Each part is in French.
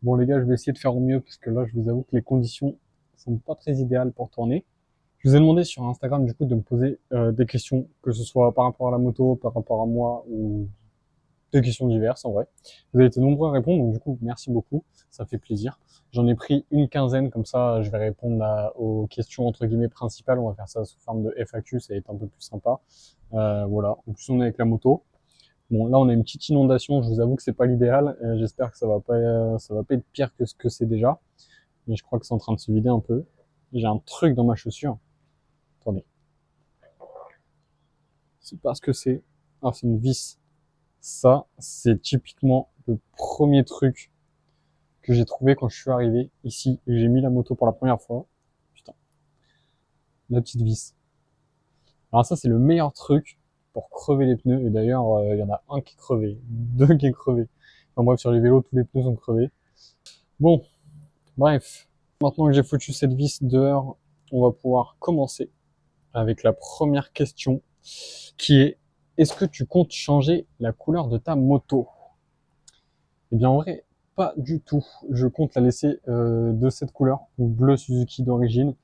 Bon les gars, je vais essayer de faire au mieux parce que là, je vous avoue que les conditions sont pas très idéales pour tourner. Je vous ai demandé sur Instagram du coup de me poser des questions, que ce soit par rapport à la moto, par rapport à moi ou des questions diverses en vrai. Vous avez été nombreux à répondre, donc du coup merci beaucoup, ça fait plaisir. J'en ai pris une quinzaine, comme ça je vais répondre aux questions entre guillemets principales. On va faire ça sous forme de FAQ, ça va être un peu plus sympa. Voilà. En plus on est avec la moto. Bon, là, on a une petite inondation. Je vous avoue que c'est pas l'idéal. J'espère que ça va pas être pire que ce que c'est déjà. Mais je crois que c'est en train de se vider un peu. J'ai un truc dans ma chaussure. Attendez. C'est pas ce que c'est. Ah, c'est une vis. Ça, c'est typiquement le premier truc que j'ai trouvé quand je suis arrivé ici et j'ai mis la moto pour la première fois. Putain, la petite vis. Alors ça, c'est le meilleur truc pour crever les pneus. Et d'ailleurs, il y en a un qui est crevé, deux qui est crevé. Enfin bref, sur les vélos, tous les pneus sont crevés. Bon, bref, maintenant que j'ai foutu cette vis dehors, on va pouvoir commencer avec la première question qui est: est-ce que tu comptes changer la couleur de ta moto? Eh bien en vrai, pas du tout. Je compte la laisser de cette couleur, bleu Suzuki d'origine.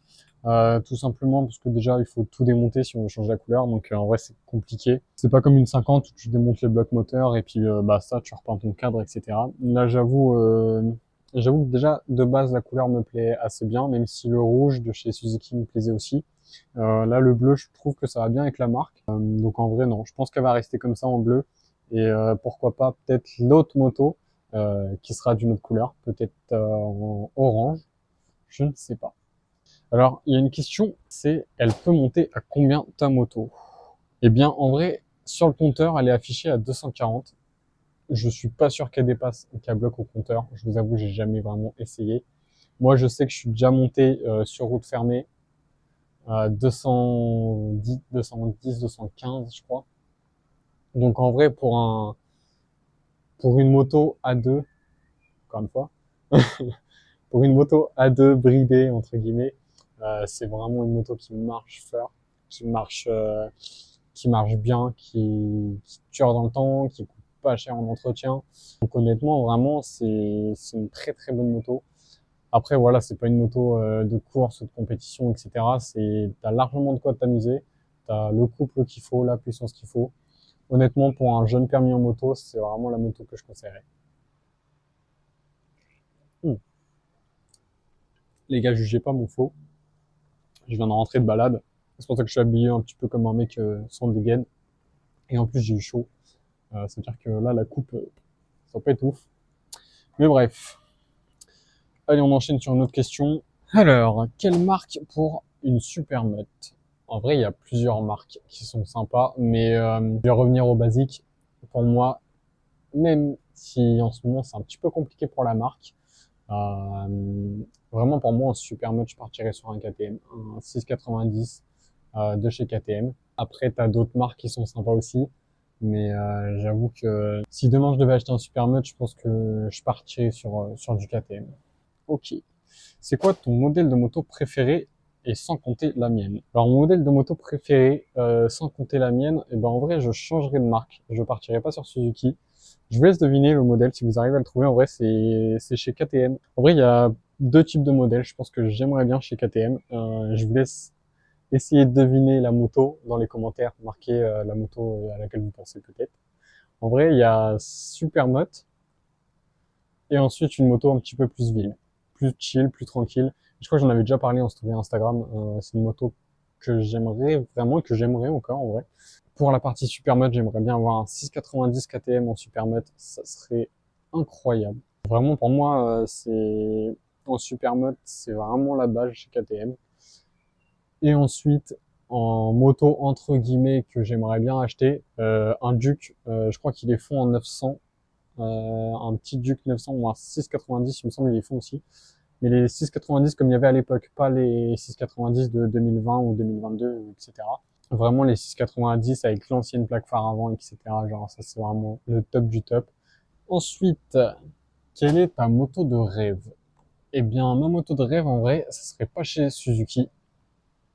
Tout simplement parce que déjà il faut tout démonter si on veut changer la couleur, donc en vrai c'est compliqué. C'est pas comme une 50 où tu démontes les blocs moteurs et puis bah ça tu repeins ton cadre, etc. Là j'avoue que déjà de base la couleur me plaît assez bien, même si le rouge de chez Suzuki me plaisait aussi. Là le bleu je trouve que ça va bien avec la marque. Donc en vrai non, je pense qu'elle va rester comme ça en bleu et pourquoi pas peut-être l'autre moto qui sera d'une autre couleur, peut-être en orange, je ne sais pas. Alors, il y a une question, c'est: elle peut monter à combien ta moto? Eh bien, en vrai, sur le compteur, elle est affichée à 240. Je suis pas sûr qu'elle dépasse et qu'elle bloque au compteur. Je vous avoue, j'ai jamais vraiment essayé. Moi, je sais que je suis déjà monté sur route fermée à 210, 210, 215, je crois. Donc, en vrai, pour une moto A2, encore une fois, pour une moto A2 bridée entre guillemets, c'est vraiment une moto qui marche fort, qui marche, qui marche bien, qui dure dans le temps, qui coûte pas cher en entretien. Donc honnêtement, vraiment, c'est une très très bonne moto. Après voilà, c'est pas une moto de course ou de compétition, etc. T'as largement de quoi t'amuser, t'as le couple qu'il faut, la puissance qu'il faut. Honnêtement, pour un jeune permis en moto, c'est vraiment la moto que je conseillerais. Hmm. Les gars, jugez pas mon flow. Je viens de rentrer de balade. C'est pour ça que je suis habillé un petit peu comme un mec sans dégaine. Et en plus, j'ai eu chaud. C'est-à-dire que là, la coupe, ça va pas être ouf. Mais bref. Allez, on enchaîne sur une autre question. Alors, quelle marque pour une super motte? En vrai, il y a plusieurs marques qui sont sympas, mais je vais revenir au basique. Pour moi, même si en ce moment c'est un petit peu compliqué pour la marque, vraiment pour moi en super motte, je partirais sur un KTM, un 690 de chez KTM. Après, t'as d'autres marques qui sont sympas aussi, mais j'avoue que si demain je devais acheter un super motte, je pense que je partirais sur du KTM. Ok. C'est quoi ton modèle de moto préféré et sans compter la mienne? Alors mon modèle de moto préféré, sans compter la mienne, et ben en vrai je changerai de marque. Je partirai pas sur Suzuki. Je vous laisse deviner le modèle si vous arrivez à le trouver. En vrai c'est chez KTM. En vrai il y a deux types de modèles. Je pense que j'aimerais bien chez KTM. Je vous laisse essayer de deviner la moto dans les commentaires. Marquez la moto à laquelle vous pensez peut-être. En vrai il y a Supermoto et ensuite une moto un petit peu plus ville, plus chill, plus tranquille. Je crois que j'en avais déjà parlé en story Instagram. C'est une moto que j'aimerais vraiment, que j'aimerais encore en vrai. Pour la partie supermode, j'aimerais bien avoir un 690 KTM en supermode. Ça serait incroyable. Vraiment pour moi, c'est en supermode, c'est vraiment la base chez KTM. Et ensuite, en moto entre guillemets que j'aimerais bien acheter, un Duke. Je crois qu'il est fond en 900, un petit Duke 900 ou un 690, il me semble qu'ils font aussi. Mais les 690 comme il y avait à l'époque, pas les 690 de 2020 ou 2022, etc. Vraiment les 690 avec l'ancienne plaque phare avant, etc. Genre ça c'est vraiment le top du top. Ensuite, quelle est ta moto de rêve? Eh bien, ma moto de rêve en vrai, ça serait pas chez Suzuki.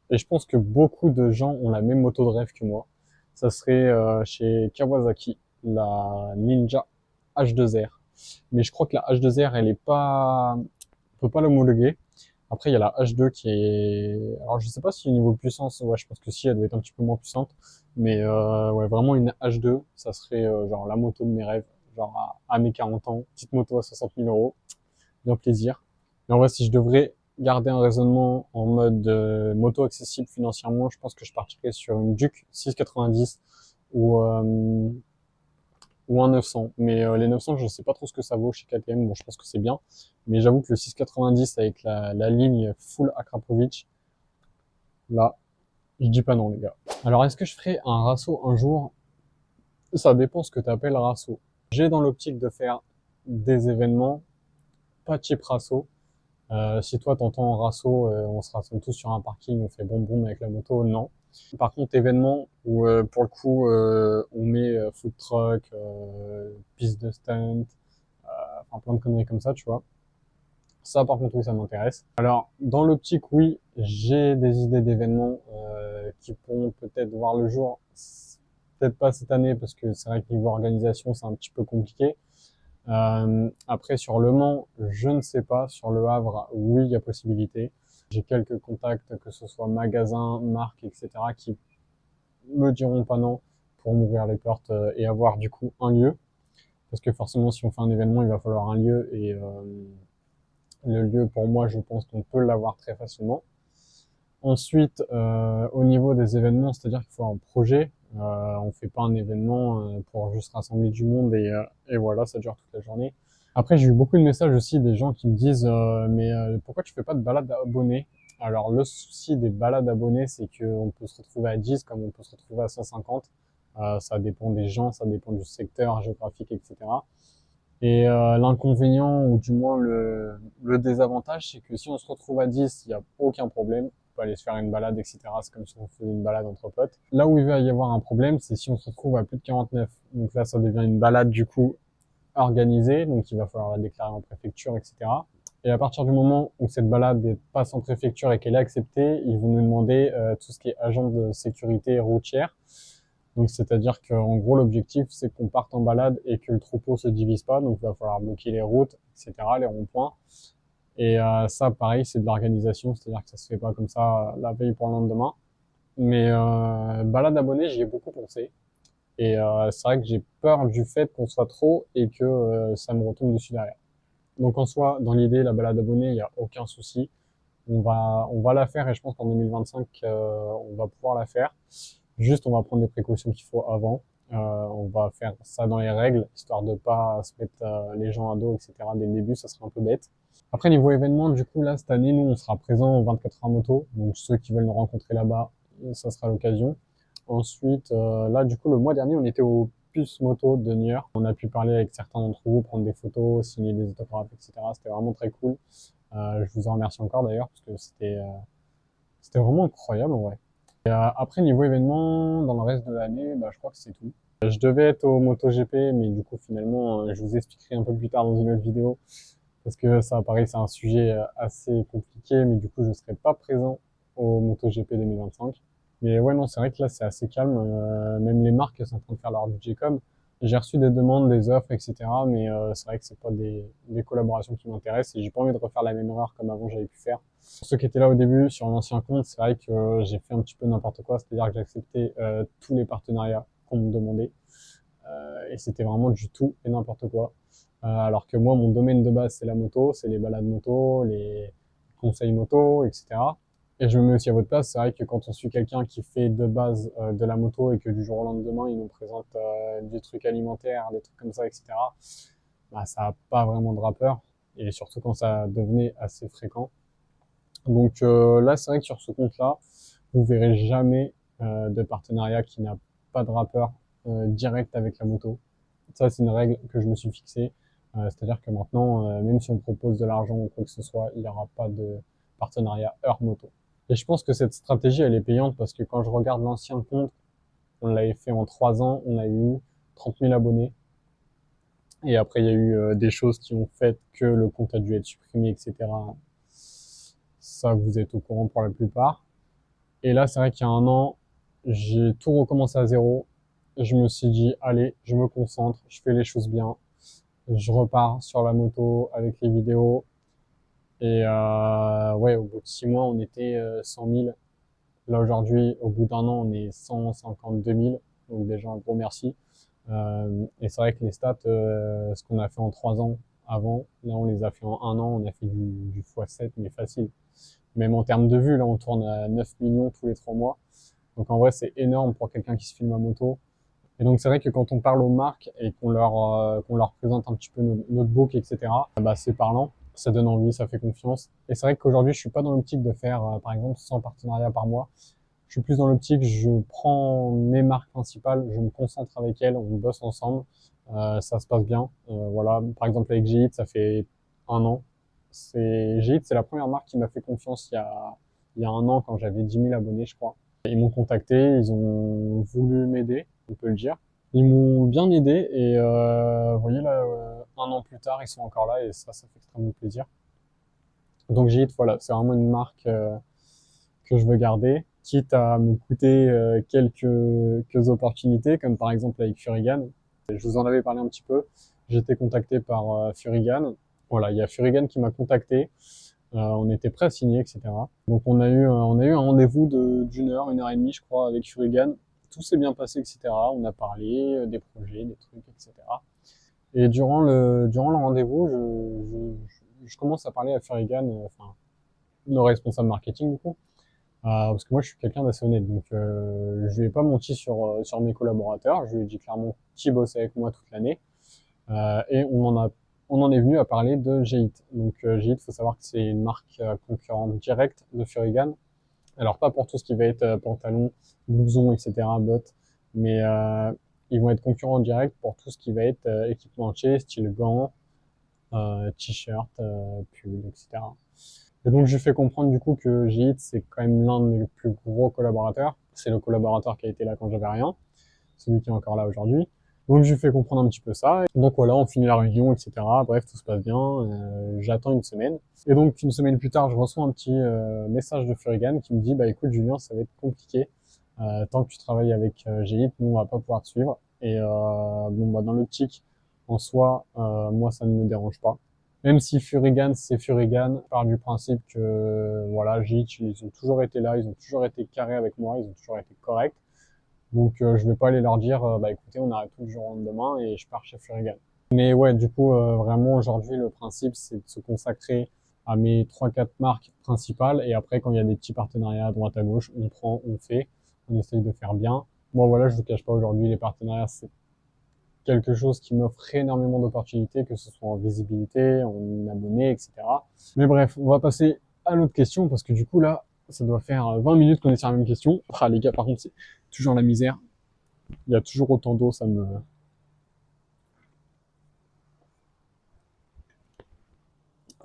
Et je pense que beaucoup de gens ont la même moto de rêve que moi. Ça serait chez Kawasaki, la Ninja H2R. Mais je crois que la H2R, elle est pas, on peut pas l'homologuer. Après, il y a la H2 qui est, alors je sais pas si au niveau puissance, ouais, je pense que si, elle doit être un petit peu moins puissante. Mais ouais, vraiment une H2, ça serait genre la moto de mes rêves, genre à mes 40 ans, petite moto à 60 000 euros, bien plaisir. Mais en vrai, si je devrais garder un raisonnement en mode moto accessible financièrement, je pense que je partirais sur une Duke 690 ou ou un 900. Mais les 900, je sais pas trop ce que ça vaut chez KTM. Bon, je pense que c'est bien. Mais j'avoue que le 690 avec la ligne full Akrapovic, là, je dis pas non, les gars. Alors, est-ce que je ferai un rasso un jour? Ça dépend ce que tu appelles rasso. J'ai dans l'optique de faire des événements, pas cheap rasso. Si toi t'entends rasso, on se rassemble tous sur un parking, on fait boum boum avec la moto, non. Par contre, événement où pour le coup on met food truck, piste de stunt, enfin plein de conneries comme ça, tu vois. Ça, par contre, oui, ça m'intéresse. Alors, dans l'optique, oui, j'ai des idées d'événements qui pourront peut-être voir le jour. Peut-être pas cette année, parce que c'est vrai que niveau organisation, c'est un petit peu compliqué. Après, sur Le Mans, je ne sais pas. Sur Le Havre, oui, il y a possibilité. J'ai quelques contacts, que ce soit magasins, marques, etc., qui me diront pas non pour m'ouvrir les portes et avoir du coup un lieu. Parce que forcément, si on fait un événement, il va falloir un lieu et le lieu, pour moi, je pense qu'on peut l'avoir très facilement. Ensuite, au niveau des événements, c'est-à-dire qu'il faut un projet. On fait pas un événement pour juste rassembler du monde et voilà, ça dure toute la journée. Après, j'ai eu beaucoup de messages aussi des gens qui me disent mais pourquoi tu fais pas de balade abonnée? Alors le souci des balades abonnées, c'est qu'on peut se retrouver à 10 comme on peut se retrouver à 150. Ça dépend des gens, ça dépend du secteur géographique, etc. Et l'inconvénient, ou du moins le désavantage, c'est que si on se retrouve à 10, il n'y a aucun problème. On peut aller se faire une balade, etc. C'est comme si on faisait une balade entre potes. Là où il va y avoir un problème, c'est si on se retrouve à plus de 49. Donc là, ça devient une balade du coup organisée, donc il va falloir la déclarer en préfecture, etc. Et à partir du moment où cette balade passe en préfecture et qu'elle est acceptée, ils vont nous demander tout ce qui est agent de sécurité routière. Donc, c'est-à-dire qu'en gros, l'objectif, c'est qu'on parte en balade et que le troupeau se divise pas. Donc, il va falloir bloquer les routes, etc., les ronds-points. Et ça, pareil, c'est de l'organisation, c'est-à-dire que ça se fait pas comme ça la veille pour le lendemain. Mais balade abonnée, j'y ai beaucoup pensé. Et c'est vrai que j'ai peur du fait qu'on soit trop et que ça me retombe dessus derrière. Donc en soi, dans l'idée, la balade abonnée, il n'y a aucun souci. On va la faire et je pense qu'en 2025, on va pouvoir la faire. Juste, on va prendre les précautions qu'il faut avant. On va faire ça dans les règles, histoire de pas se mettre les gens à dos, etc. Dès le début, ça serait un peu bête. Après, niveau événement, du coup, là, cette année, nous, on sera présent au 24 heures moto. Donc, ceux qui veulent nous rencontrer là-bas, ça sera l'occasion. Ensuite, là, du coup, le mois dernier, on était au Puce Moto de New York. On a pu parler avec certains d'entre vous, prendre des photos, signer des autographes, etc. C'était vraiment très cool. Je vous en remercie encore d'ailleurs, parce que c'était vraiment incroyable, en vrai. Après, niveau événement, dans le reste de l'année, bah, je crois que c'est tout. Je devais être au MotoGP, mais du coup, finalement, je vous expliquerai un peu plus tard dans une autre vidéo, parce que ça, pareil, c'est un sujet assez compliqué, mais du coup, je ne serai pas présent au MotoGP 2025. Mais ouais, non, c'est vrai que là, c'est assez calme. Même les marques sont en train de faire leur budget com. J'ai reçu des demandes, des offres, etc. Mais c'est vrai que c'est pas des collaborations qui m'intéressent et j'ai pas envie de refaire la même erreur comme avant j'avais pu faire. Pour ceux qui étaient là au début sur l'ancien compte, c'est vrai que j'ai fait un petit peu n'importe quoi, c'est-à-dire que j'ai accepté tous les partenariats qu'on me demandait et c'était vraiment du tout et n'importe quoi. Alors que moi, mon domaine de base, c'est la moto, c'est les balades moto, les conseils moto, etc. Et je me mets aussi à votre place, c'est vrai que quand on suit quelqu'un qui fait de base de la moto et que du jour au lendemain, il nous présente des trucs alimentaires, des trucs comme ça, etc., bah, ça n'a pas vraiment de rappeur, et surtout quand ça devenait assez fréquent. Donc là, c'est vrai que sur ce compte-là, vous verrez jamais de partenariat qui n'a pas de rappeur direct avec la moto. Ça, c'est une règle que je me suis fixée. C'est-à-dire que maintenant, même si on propose de l'argent ou quoi que ce soit, il n'y aura pas de partenariat heure moto. Et je pense que cette stratégie, elle est payante parce que quand je regarde l'ancien compte, on l'avait fait en 3 ans, on a eu 30 000 abonnés. Et après, il y a eu des choses qui ont fait que le compte a dû être supprimé, etc. Ça, vous êtes au courant pour la plupart. Et là, c'est vrai qu'il y a un an, j'ai tout recommencé à zéro. Je me suis dit, allez, je me concentre, je fais les choses bien. je repars sur la moto avec les vidéos. Et ouais, au bout de 6 mois, on était 100 000. Là aujourd'hui, au bout d'un an, on est 152 000. Donc déjà un gros merci. Et c'est vrai que les stats, ce qu'on a fait en 3 ans avant, là on les a fait en 1 an, on a fait du x7, mais facile. Même en termes de vues, là on tourne à 9 millions tous les 3 mois. Donc en vrai, c'est énorme pour quelqu'un qui se filme à moto. Et donc c'est vrai que quand on parle aux marques et qu'on leur présente un petit peu notre book, etc., bah, c'est parlant, ça donne envie, ça fait confiance. Et c'est vrai qu'aujourd'hui, je suis pas dans l'optique de faire, par exemple, 100 partenariats par mois. Je suis plus dans l'optique, je prends mes marques principales, je me concentre avec elles, on bosse ensemble, ça se passe bien. Voilà, par exemple avec GIT, ça fait 1 an. GIT, c'est la première marque qui m'a fait confiance il y a 1 an quand j'avais 10 000 abonnés, je crois. Ils m'ont contacté, ils ont voulu m'aider, on peut le dire. Ils m'ont bien aidé et vous voyez là, 1 an plus tard, ils sont encore là et ça fait extrêmement plaisir. Donc GIT, voilà, c'est vraiment une marque que je veux garder, quitte à me coûter quelques opportunités, comme par exemple avec Furigan. Je vous en avais parlé un petit peu. J'ai été contacté par Furigan. Voilà, il y a Furigan qui m'a contacté. On était prêt à signer, etc. Donc on a eu un rendez-vous d'une heure, 1 heure et demie, je crois, avec Furigan. Tout s'est bien passé, etc. On a parlé des projets, des trucs, etc. Et durant le rendez-vous, je commence à parler à Furigan, enfin, nos responsables marketing, du coup. Parce que moi, je suis quelqu'un d'assez honnête, donc je lui ai pas menti sur mes collaborateurs. Je lui ai dit clairement qui bossait avec moi toute l'année. Et on en est venu à parler de Geit. Donc Geit, faut savoir que c'est une marque concurrente directe de Furigan. Alors pas pour tout ce qui va être pantalon, blouson, etc., bottes, mais ils vont être concurrents directs pour tout ce qui va être équipementier, style gants, t-shirt, pull, etc. Et donc, je lui fais comprendre du coup que Git, c'est quand même l'un de mes plus gros collaborateurs. C'est le collaborateur qui a été là quand j'avais rien, celui qui est encore là aujourd'hui. Donc, je lui fais comprendre un petit peu ça. Donc voilà, on finit la réunion, etc. Bref, tout se passe bien. J'attends 1 semaine. Et donc, 1 semaine plus tard, je reçois un petit message de Furigan qui me dit, bah écoute Julien, ça va être compliqué. Tant que tu travailles avec Git, nous, on va pas pouvoir te suivre. Et bon, bah dans l'optique, en soi, moi, ça ne me dérange pas. Même si Furigan, c'est Furigan, je pars du principe que, voilà, Git, ils ont toujours été là, ils ont toujours été carrés avec moi, ils ont toujours été corrects. Donc, je vais pas aller leur dire, bah écoutez, on arrête tout du jour au lendemain et je pars chez Furigan. Mais ouais, du coup, vraiment, aujourd'hui, le principe, c'est de se consacrer à mes 3, 4 marques principales. Et après, quand il y a des petits partenariats à droite à gauche, on prend, on fait, on essaye de faire bien. Moi, voilà, je vous cache pas aujourd'hui, les partenariats, c'est quelque chose qui m'offre énormément d'opportunités, que ce soit en visibilité, en abonnés, etc. Mais bref, on va passer à l'autre question, parce que du coup, là, ça doit faire 20 minutes qu'on est sur la même question. Ah, les gars, par contre, c'est toujours la misère. Il y a toujours autant d'eau, ça me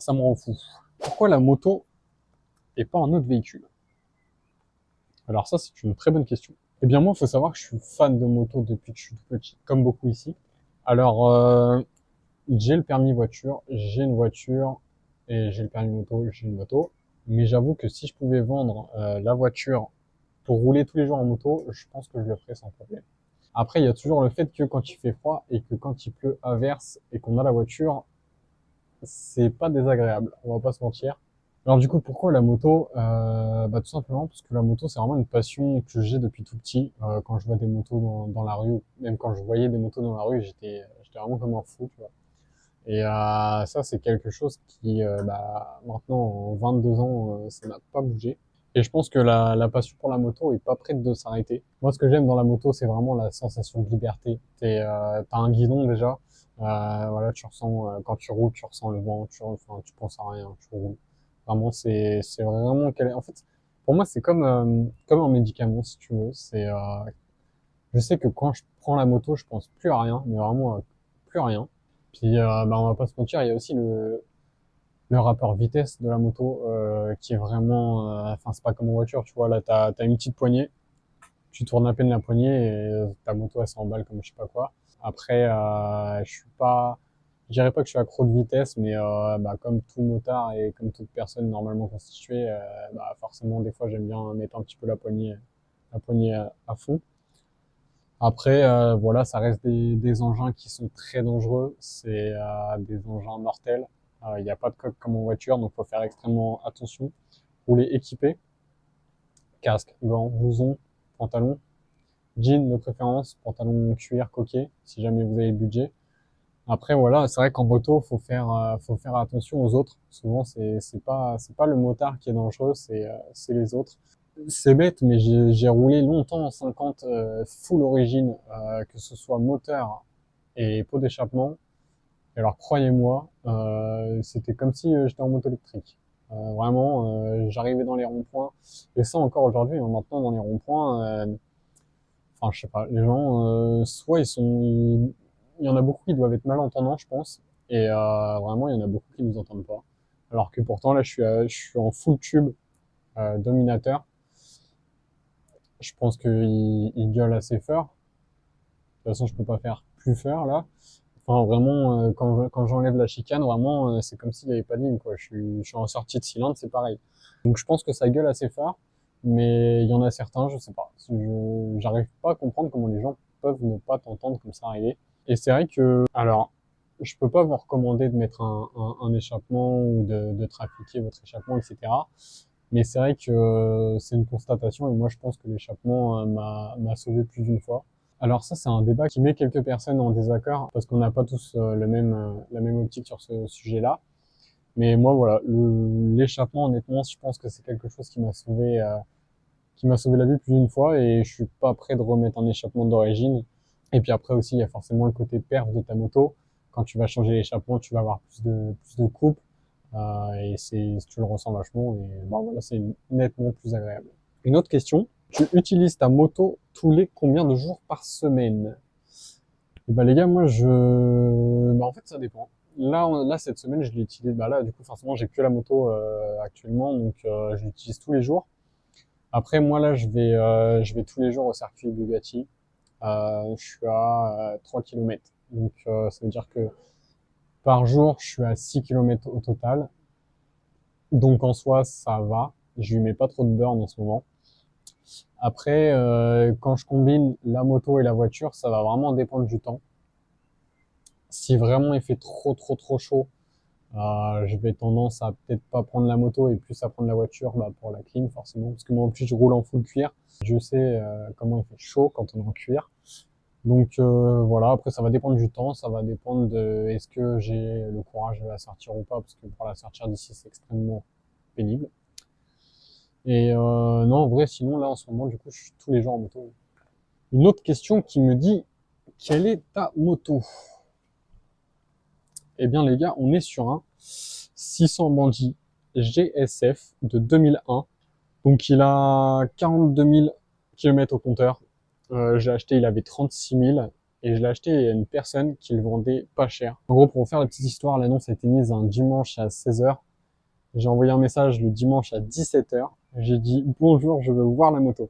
rend fou. Pourquoi la moto et pas un autre véhicule? Alors ça, c'est une très bonne question. Eh bien moi, il faut savoir que je suis fan de moto depuis que je suis tout petit, comme beaucoup ici. Alors, j'ai le permis voiture, j'ai une voiture, et j'ai le permis moto, j'ai une moto. Mais j'avoue que si je pouvais vendre la voiture pour rouler tous les jours en moto, je pense que je le ferais sans problème. Après, il y a toujours le fait que quand il fait froid et que quand il pleut averse et qu'on a la voiture, c'est pas désagréable, on va pas se mentir. Alors du coup, pourquoi la moto? Bah, tout simplement parce que la moto, c'est vraiment une passion que j'ai depuis tout petit. Quand je vois des motos dans la rue, même quand je voyais des motos dans la rue, j'étais vraiment comme un fou, tu vois. Et ça, c'est quelque chose qui, bah, maintenant, en 22 ans, ça n'a pas bougé. Et je pense que la passion pour la moto est pas prête de s'arrêter. Moi, ce que j'aime dans la moto, c'est vraiment la sensation de liberté. T'as un guidon déjà. Voilà, tu ressens, quand tu roules, tu ressens le vent, enfin, tu penses à rien, tu roules. Vraiment, c'est vraiment, en fait, pour moi, c'est comme un médicament, si tu veux. Je sais que quand je prends la moto, je pense plus à rien, mais vraiment plus à rien. Puis, bah, on va pas se mentir, il y a aussi le rapport vitesse de la moto qui est vraiment, enfin, c'est pas comme en voiture, tu vois. Là, t'as une petite poignée, tu tournes à peine la poignée et ta moto elle s'emballe comme je sais pas quoi. Après, je dirais pas que je suis accro de vitesse, mais bah, comme tout motard et comme toute personne normalement constituée, bah, forcément des fois j'aime bien mettre un petit peu la poignée à fond. Après, voilà, ça reste des engins qui sont très dangereux. C'est des engins mortels. Il n'y a pas de coque comme en voiture, donc faut faire extrêmement attention. Rouler équipé, casque, gants, blouson, pantalon, jean de préférence, pantalon cuir coquet, si jamais vous avez le budget. Après, voilà, c'est vrai qu'en moto, faut faire attention aux autres. Souvent, c'est pas le motard qui est dangereux, c'est les autres. C'est bête, mais j'ai roulé longtemps en 50 full origine, que ce soit moteur et pot d'échappement. Et alors croyez-moi, c'était comme si j'étais en moto électrique. Vraiment, j'arrivais dans les ronds-points. Et ça encore aujourd'hui, hein, maintenant dans les ronds-points, enfin je sais pas, les gens, soit il y en a beaucoup qui doivent être malentendants, je pense. Et vraiment, il y en a beaucoup qui nous entendent pas. Alors que pourtant là, je suis en full tube dominateur. Je pense qu'il gueule assez fort. De toute façon, je peux pas faire plus fort là. Enfin, vraiment, quand j'enlève la chicane, vraiment, c'est comme s'il n'y avait pas de ligne, quoi. Je suis en sortie de cylindre, c'est pareil. Donc, je pense que ça gueule assez fort, mais il y en a certains, je sais pas. J'arrive pas à comprendre comment les gens peuvent ne pas t'entendre comme ça arriver. Et c'est vrai que, alors, je peux pas vous recommander de mettre un échappement ou de trafiquer votre échappement, etc. Mais c'est vrai que c'est une constatation et moi je pense que l'échappement m'a sauvé plus d'une fois. Alors ça c'est un débat qui met quelques personnes en désaccord parce qu'on n'a pas tous la même optique sur ce sujet-là. Mais moi voilà, l'échappement honnêtement je pense que c'est quelque chose qui m'a sauvé la vie plus d'une fois et je suis pas prêt de remettre un échappement d'origine. Et puis après aussi il y a forcément le côté perf de ta moto. Quand tu vas changer l'échappement tu vas avoir plus de coupe. Et tu le ressens vachement et bon, voilà, c'est nettement plus agréable. Une autre question, tu utilises ta moto tous les combien de jours par semaine? Et bah les gars, en fait ça dépend. Là cette semaine je l'utilise, bah là du coup forcément j'ai que la moto actuellement donc je l'utilise tous les jours. Après moi là je vais tous les jours au circuit Bugatti. Je suis à 3 km. Donc ça veut dire que par jour je suis à 6 km au total. Donc en soi, ça va. Je lui mets pas trop de burn en ce moment. Après, quand je combine la moto et la voiture, ça va vraiment dépendre du temps. Si vraiment il fait trop chaud, je vais tendance à peut-être pas prendre la moto et plus à prendre la voiture bah, pour la clim forcément. Parce que moi en plus je roule en full cuir. Je sais comment il fait chaud quand on est en cuir. Donc voilà, après ça va dépendre du temps, ça va dépendre de est-ce que j'ai le courage de la sortir ou pas, parce que pour la sortir d'ici c'est extrêmement pénible. Et non, en vrai, sinon, là, en ce moment, du coup, je suis tous les jours en moto. Une autre question qui me dit, quelle est ta moto? Eh bien, les gars, on est sur un 600 Bandit GSF de 2001. Donc, il a 42 000 km au compteur. J'ai acheté, il avait 36 000. Et je l'ai acheté à une personne qui le vendait pas cher. En gros, pour vous faire la petite histoire, l'annonce a été mise un dimanche à 16h. J'ai envoyé un message le dimanche à 17h. J'ai dit, bonjour, je veux voir la moto.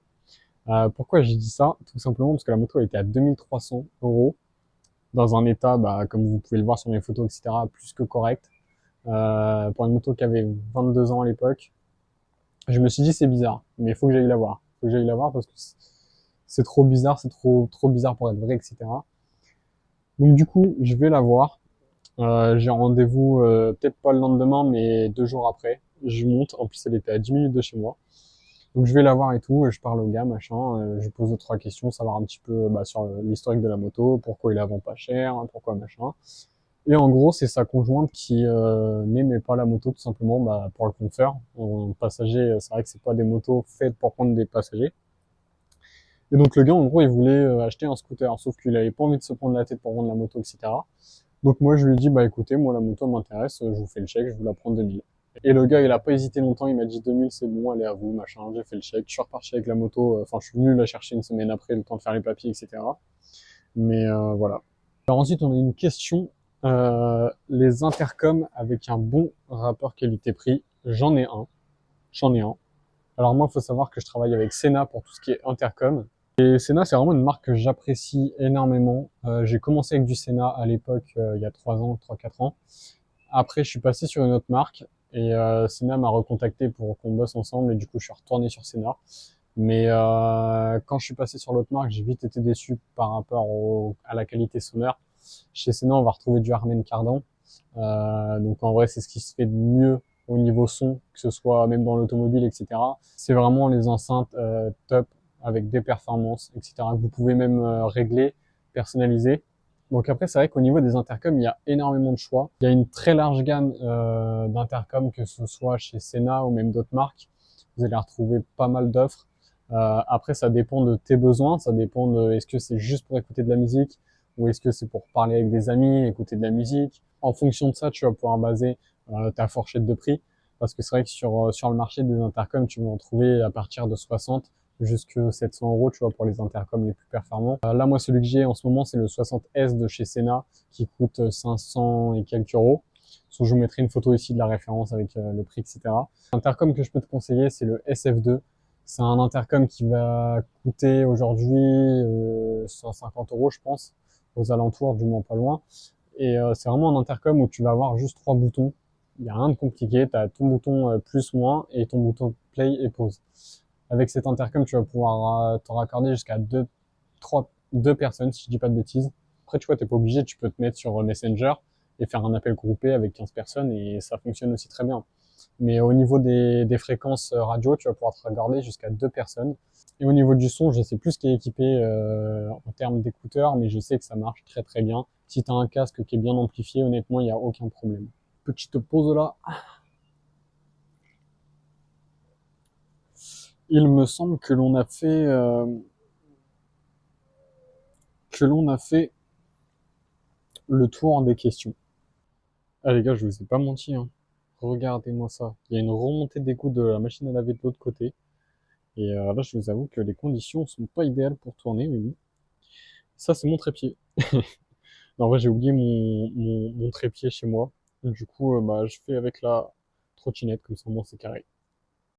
Pourquoi j'ai dit ça? Tout simplement parce que la moto était à 2300 euros dans un état, bah, comme vous pouvez le voir sur mes photos, etc., plus que correct. Pour une moto qui avait 22 ans à l'époque, je me suis dit c'est bizarre, mais il faut que j'aille la voir. Il faut que j'aille la voir parce que c'est trop bizarre, c'est trop bizarre pour être vrai, etc. Donc du coup, je vais la voir. J'ai rendez-vous peut-être pas le lendemain, mais 2 jours après. Je monte. En plus, elle était à 10 minutes de chez moi. Donc je vais la voir et tout, je parle au gars, machin, je lui pose 2-3 questions, savoir un petit peu bah, sur l'historique de la moto, pourquoi il la vend pas cher, pourquoi machin. Et en gros, c'est sa conjointe qui n'aimait pas la moto tout simplement bah, pour le confort. En passager, c'est vrai que c'est pas des motos faites pour prendre des passagers. Et donc le gars, en gros, il voulait acheter un scooter, sauf qu'il avait pas envie de se prendre la tête pour vendre la moto, etc. Donc moi, je lui ai dit, bah écoutez, moi la moto m'intéresse, je vous fais le chèque, je vous la prends 2000. Et le gars, il a pas hésité longtemps, il m'a dit 2000, c'est bon, allez à vous, machin. J'ai fait le chèque, je suis reparti avec la moto. Enfin, je suis venu la chercher une semaine après, le temps de faire les papiers, etc. Mais voilà. Alors ensuite, on a une question. Les intercoms avec un bon rapport qualité-prix, j'en ai un. J'en ai un. Alors moi, il faut savoir que je travaille avec Sena pour tout ce qui est intercom. Et Sena, c'est vraiment une marque que j'apprécie énormément. J'ai commencé avec du Sena à l'époque, il y a 3 ans, 3-4 ans. Après, je suis passé sur une autre marque et Sena m'a recontacté pour qu'on bosse ensemble et du coup, je suis retourné sur Sena. Mais quand je suis passé sur l'autre marque, j'ai vite été déçu par rapport à la qualité sonore. Chez Sena, on va retrouver du Harman Kardon. Donc en vrai, c'est ce qui se fait de mieux au niveau son, que ce soit même dans l'automobile, etc. C'est vraiment les enceintes top avec des performances, etc. que vous pouvez même régler, personnaliser. Donc après, c'est vrai qu'au niveau des intercoms, il y a énormément de choix. Il y a une très large gamme d'intercoms, que ce soit chez Sena ou même d'autres marques. Vous allez retrouver pas mal d'offres. Après, ça dépend de tes besoins, ça dépend de est-ce que c'est juste pour écouter de la musique ou est-ce que c'est pour parler avec des amis, écouter de la musique. En fonction de ça, tu vas pouvoir baser ta fourchette de prix. Parce que c'est vrai que sur le marché des intercoms, tu vas en trouver à partir de 60 jusque 700 euros, tu vois, pour les intercoms les plus performants. Là, moi, celui que j'ai en ce moment, c'est le 60S de chez Sena, qui coûte 500 et quelques euros. Je vous mettrai une photo ici de la référence avec le prix, etc. L'intercom que je peux te conseiller, c'est le SF2. C'est un intercom qui va coûter aujourd'hui 150 euros, je pense, aux alentours, du moins pas loin. Et c'est vraiment un intercom où tu vas avoir juste 3 boutons. Il n'y a rien de compliqué. Tu as ton bouton plus, moins et ton bouton play et pause. Avec cet intercom, tu vas pouvoir te raccorder jusqu'à deux personnes, si je dis pas de bêtises. Après, tu vois, t'es pas obligé, tu peux te mettre sur Messenger et faire un appel groupé avec 15 personnes et ça fonctionne aussi très bien. Mais au niveau des fréquences radio, tu vas pouvoir te raccorder jusqu'à 2 personnes. Et au niveau du son, je sais plus ce qui est équipé en termes d'écouteurs, mais je sais que ça marche très très bien. Si tu as un casque qui est bien amplifié, honnêtement, il n'y a aucun problème. Petite pause là. Il me semble que l'on a fait le tour des questions. Ah les gars, je vous ai pas menti, hein. Regardez-moi ça. Il y a une remontée d'écoute de la machine à laver de l'autre côté. Et là, je vous avoue que les conditions sont pas idéales pour tourner, mais bon. Ça, c'est mon trépied. Non, en vrai, j'ai oublié mon trépied chez moi. Du coup, bah, je fais avec la trottinette, comme ça, moi, c'est carré.